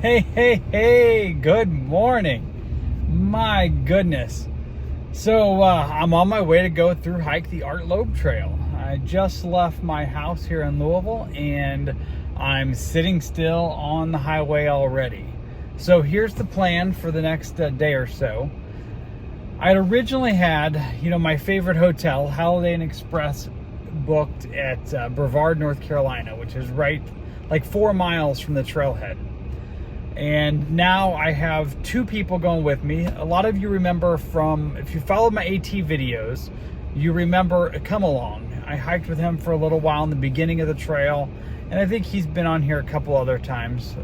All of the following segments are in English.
Hey, good morning. My goodness. So I'm on my way to go through hike the Loeb Trail. I just left my house here in Louisville and I'm sitting still on the highway already. So here's the plan for the next day or so. I had originally had, my favorite hotel, Holiday Inn Express, booked at Brevard, North Carolina, which is right like 4 miles from the trailhead. And now I have 2 people going with me. A lot of you remember if you followed my AT videos, you remember Come Along. I hiked with him for a little while in the beginning of the trail, and I think he's been on here a couple other times.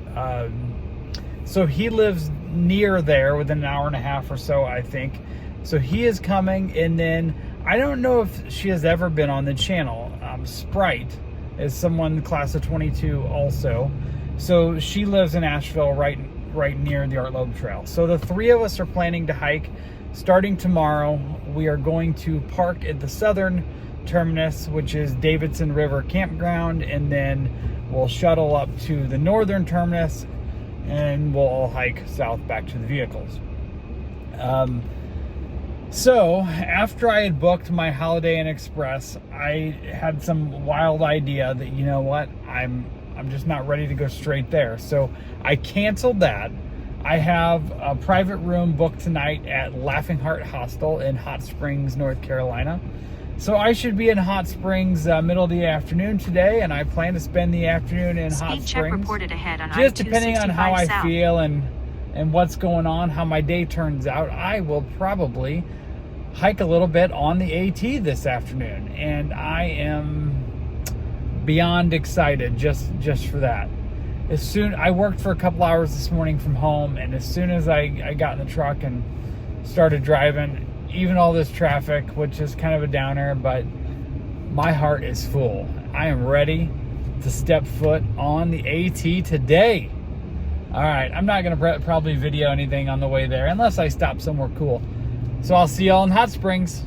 So he lives near there, within an hour and a half or so, I think. So he is coming, and then I don't know if she has ever been on the channel. Sprite is someone class of 22 also. So she lives in Asheville, right near the Loeb Trail. So the 3 of us are planning to hike starting tomorrow. We are going to park at the southern terminus, which is Davidson River Campground, and then we'll shuttle up to the northern terminus, and we'll all hike south back to the vehicles. So after I had booked my Holiday Inn Express, I had some wild idea that, you know what, I'm just not ready to go straight there. So I canceled that. I have a private room booked tonight at Laughing Heart Hostel in Hot Springs, North Carolina. So I should be in Hot Springs middle of the afternoon today, and I plan to spend the afternoon in Hot Springs. Speed check reported ahead on just depending on how I feel and what's going on, how my day turns out. I will probably hike a little bit on the AT this afternoon, and I am beyond excited just for that. I worked for a couple hours this morning from home, and as soon as I got in the truck and started driving, even all this traffic, which is kind of a downer, but my heart is full. I am ready to step foot on the AT today. All right, I'm not gonna probably video anything on the way there unless I stop somewhere cool. So I'll see y'all in Hot Springs.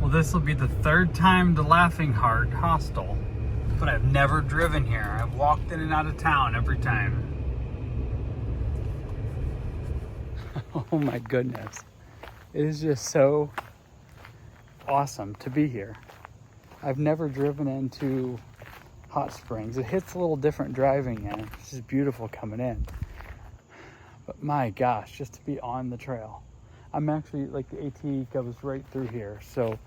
Well, this will be the 3rd time to Laughing Heart Hostel, but I've never driven here. I've walked in and out of town every time. Oh my goodness. It is just so awesome to be here. I've never driven into Hot Springs. It hits a little different driving in. It's just beautiful coming in. But my gosh, just to be on the trail. I'm actually, like, the AT goes right through here. So,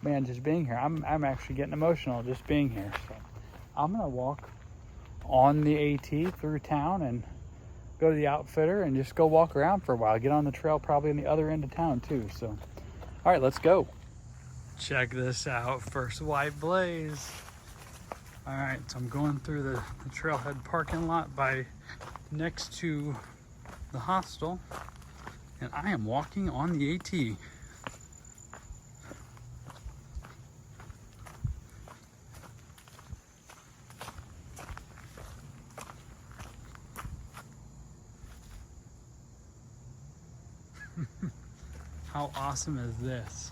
man, just being here, I'm actually getting emotional just being here. So I'm gonna walk on the AT through town and go to the outfitter and just go walk around for a while. Get on the trail probably on the other end of town too. So, all right, let's go. Check this out, first white blaze. All right, so I'm going through the trailhead parking lot next to the hostel, and I am walking on the AT. How awesome is this?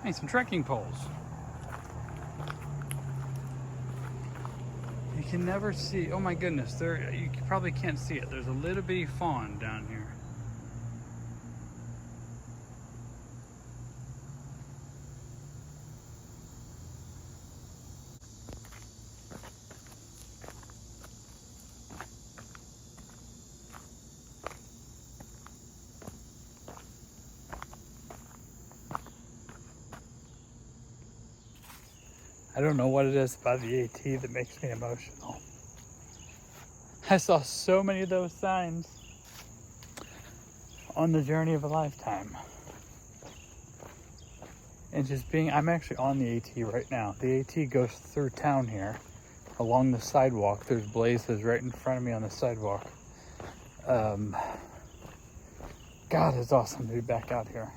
Hey, some trekking poles. You can never see, oh my goodness, you probably can't see it. There's a little bitty fawn down here. I don't know what it is about the AT that makes me emotional. I saw so many of those signs on the journey of a lifetime. And just I'm actually on the AT right now. The AT goes through town here along the sidewalk. There's blazes right in front of me on the sidewalk. God, it's awesome to be back out here.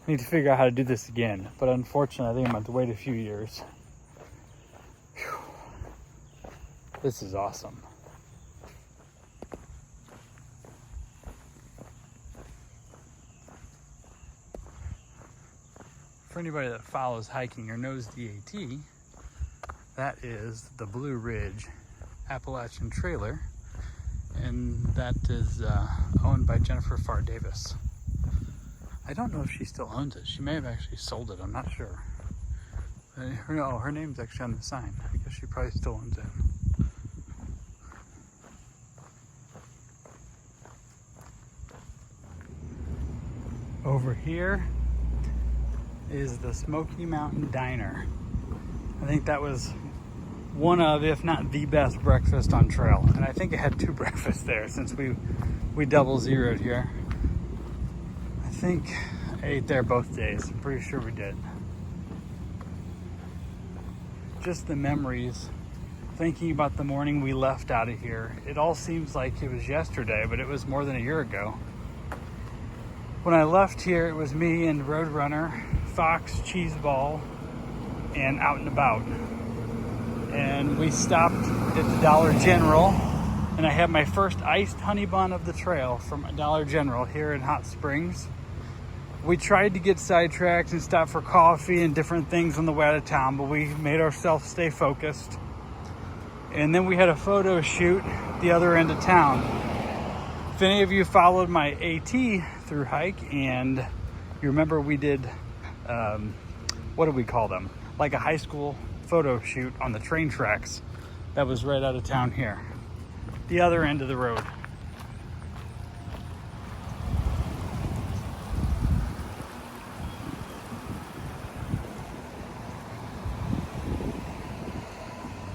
need to figure out how to do this again. But unfortunately, I think I'm going to have to wait a few years. Whew. This is awesome. For anybody that follows hiking or knows the AT, that is the Blue Ridge Appalachian Trailer, and that is owned by Jennifer Farr Davis. I don't know if she still owns it. She may have actually sold it, I'm not sure. Her name's actually on the sign. I guess she probably still owns it. Over here is the Smoky Mountain Diner. I think that was one of, if not the best breakfast on trail. And I think it had 2 breakfasts there since we double zeroed here. I think I ate there both days. I'm pretty sure we did. Just the memories, thinking about the morning we left out of here. It all seems like it was yesterday, but it was more than a year ago. When I left here, it was me and Roadrunner, Fox, Cheeseball, and Out and About. And we stopped at the Dollar General, and I had my first iced honey bun of the trail from Dollar General here in Hot Springs. We tried to get sidetracked and stop for coffee and different things on the way out of town, but we made ourselves stay focused. And then we had a photo shoot at the other end of town. If any of you followed my AT through hike, and you remember we did, what do we call them? Like a high school photo shoot on the train tracks. That was right out of town here. The other end of the road.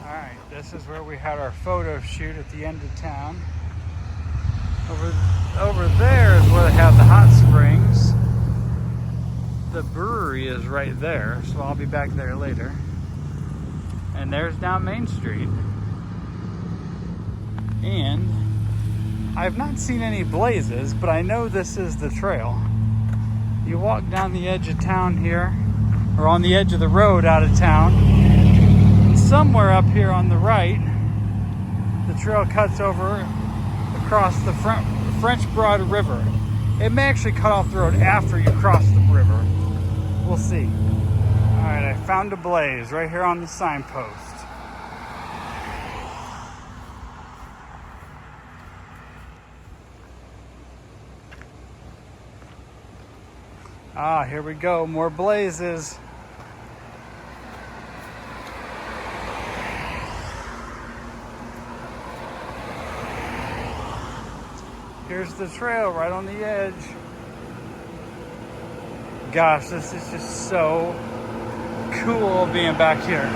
Alright, this is where we had our photo shoot at the end of town. Over there is where they have the hot springs. The brewery is right there, so I'll be back there later. And there's down Main Street. And I've not seen any blazes, but I know this is the trail. You walk down the edge of town here, or on the edge of the road out of town, and somewhere up here on the right, the trail cuts over across the French Broad River. It may actually cut off the road after you cross the river. We'll see. All right, I found a blaze right here on the signpost. Ah, here we go, more blazes. Here's the trail right on the edge. Gosh, this is just so cool being back here.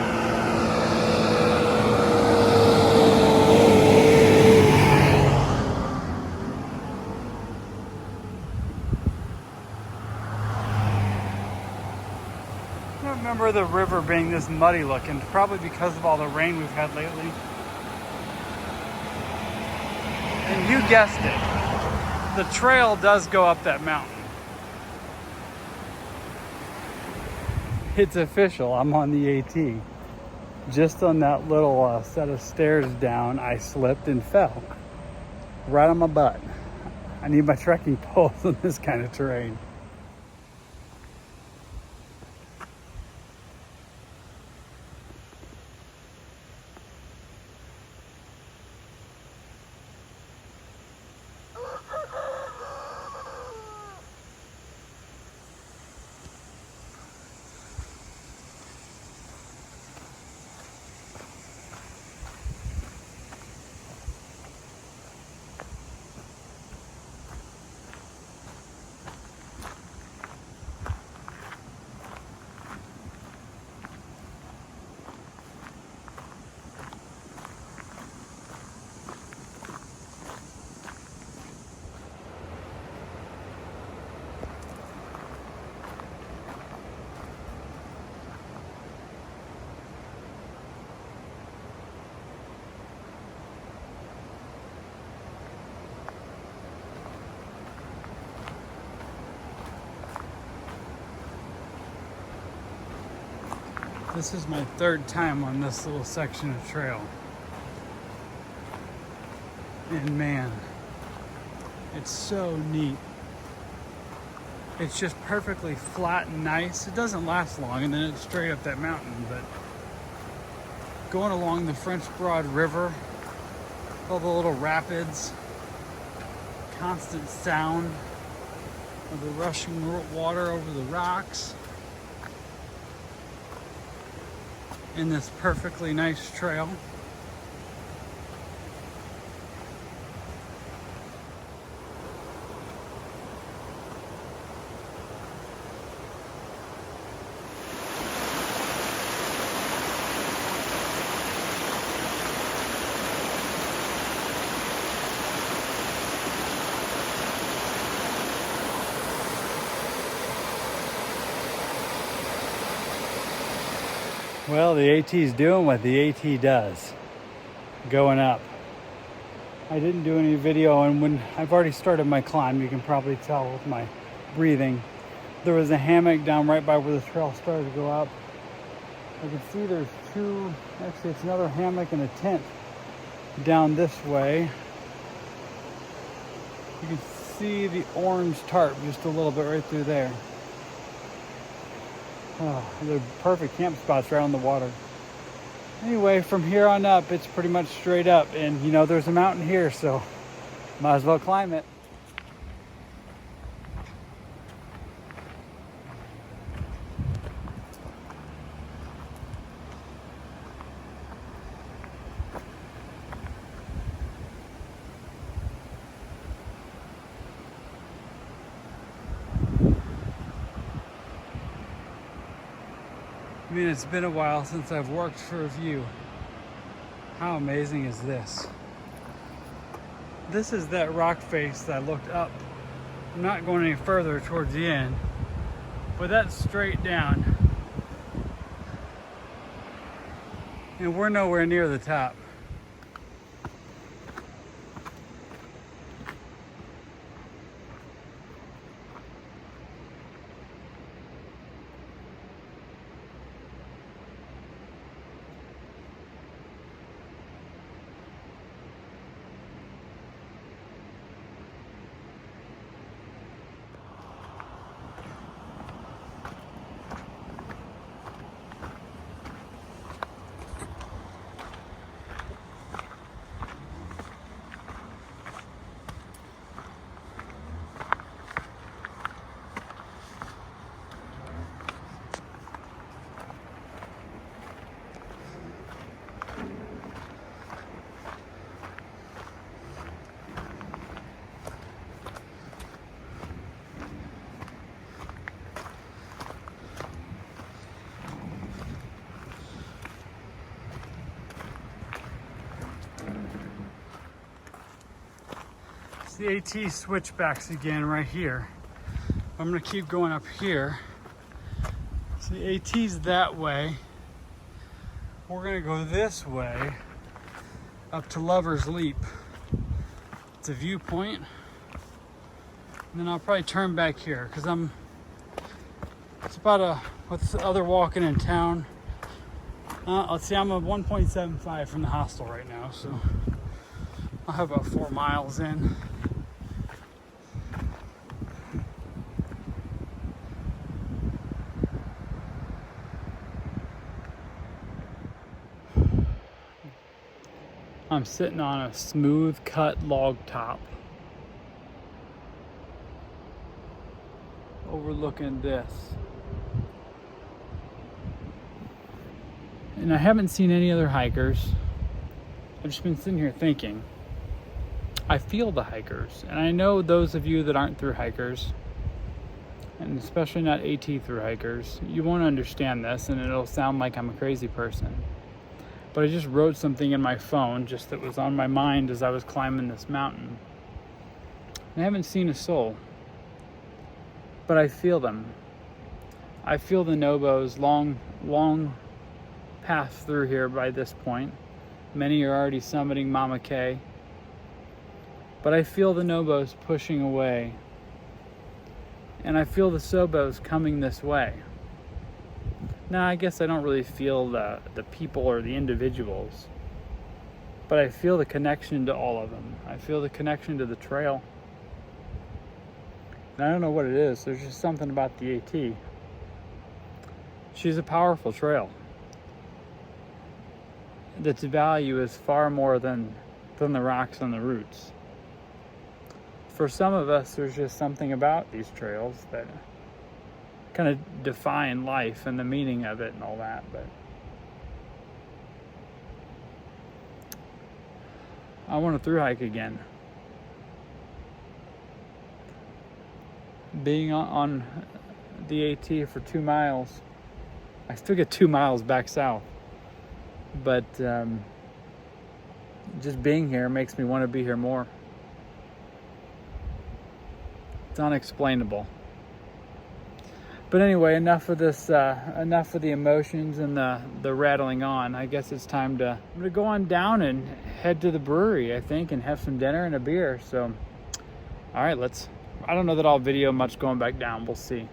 I don't remember the river being this muddy looking, probably because of all the rain we've had lately. And you guessed it, the trail does go up that mountain. It's official, I'm on the AT. Just on that little set of stairs down, I slipped and fell. Right on my butt. I need my trekking poles on this kind of terrain. This is my third time on this little section of trail. And man, it's so neat. It's just perfectly flat and nice. It doesn't last long, and then it's straight up that mountain. But going along the French Broad River, all the little rapids, constant sound of the rushing water over the rocks, in this perfectly nice trail. Well, the AT's doing what the AT does, going up. I didn't do any video, and when I've already started my climb, you can probably tell with my breathing. There was a hammock down right by where the trail started to go up. I can see there's two, actually it's another hammock and a tent down this way. You can see the orange tarp just a little bit right through there. Oh, they're perfect camp spots right on the water. Anyway, from here on up, it's pretty much straight up. And you know, there's a mountain here, so might as well climb it. I mean, it's been a while since I've worked for a view. How amazing is this? This is that rock face that I looked up. I'm not going any further towards the end, but that's straight down. And we're nowhere near the top. The AT switchbacks again right here. I'm gonna keep going up here. So the AT's that way. We're gonna go this way up to Lover's Leap. It's a viewpoint. And then I'll probably turn back here because it's about what's the other walking in town? Let's see, I'm a 1.75 from the hostel right now, so I'll have about 4 miles in. I'm sitting on a smooth cut log top overlooking this. And I haven't seen any other hikers. I've just been sitting here thinking. I feel the hikers, and I know those of you that aren't through hikers, and especially not AT through hikers, you won't understand this, and it'll sound like I'm a crazy person. But I just wrote something in my phone just that was on my mind as I was climbing this mountain. I haven't seen a soul, but I feel them. I feel the Nobos long path through here by this point. Many are already summiting Mama K. But I feel the Nobos pushing away. And I feel the Sobos coming this way. No, I guess I don't really feel the people or the individuals, but I feel the connection to all of them. I feel the connection to the trail. And I don't know what it is. There's just something about the AT. She's a powerful trail. Its value is far more than the rocks and the roots. For some of us, there's just something about these trails that kind of define life and the meaning of it and all that, but I want to through hike again. Being on the AT for 2 miles, I still get 2 miles back south, but just being here makes me want to be here more. It's unexplainable. But anyway, enough of this. Enough of the emotions and the rattling on. I guess it's time to. I'm gonna go on down and head to the brewery, I think, and have some dinner and a beer. So, all right, let's. I don't know that I'll video much going back down. We'll see.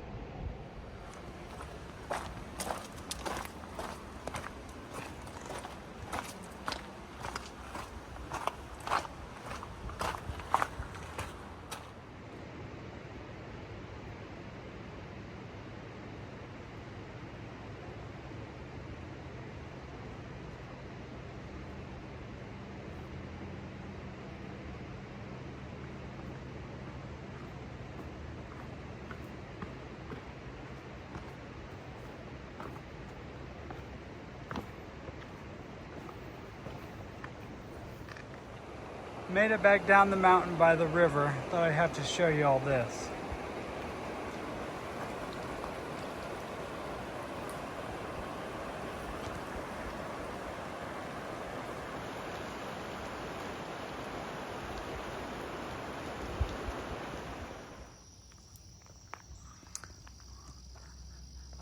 Made it back down the mountain by the river. Thought I'd have to show you all this.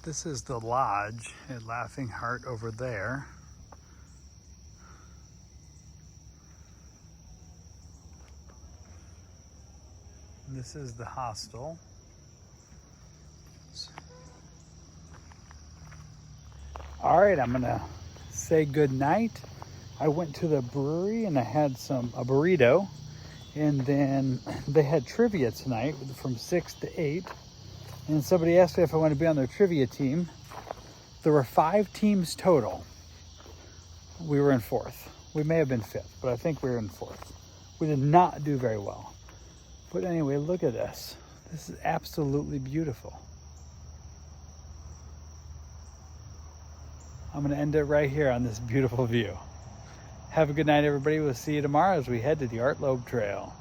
This is the lodge at Laughing Heart over there. This is the hostel. All right, I'm gonna say good night. I went to the brewery and I had a burrito, and then they had trivia tonight from 6 to 8. And somebody asked me if I want to be on their trivia team. There were 5 teams total. We were in 4th. We may have been 5th, but I think we were in 4th. We did not do very well. But anyway, look at this. This is absolutely beautiful. I'm gonna end it right here on this beautiful view. Have a good night, everybody. We'll see you tomorrow as we head to the Loeb Trail.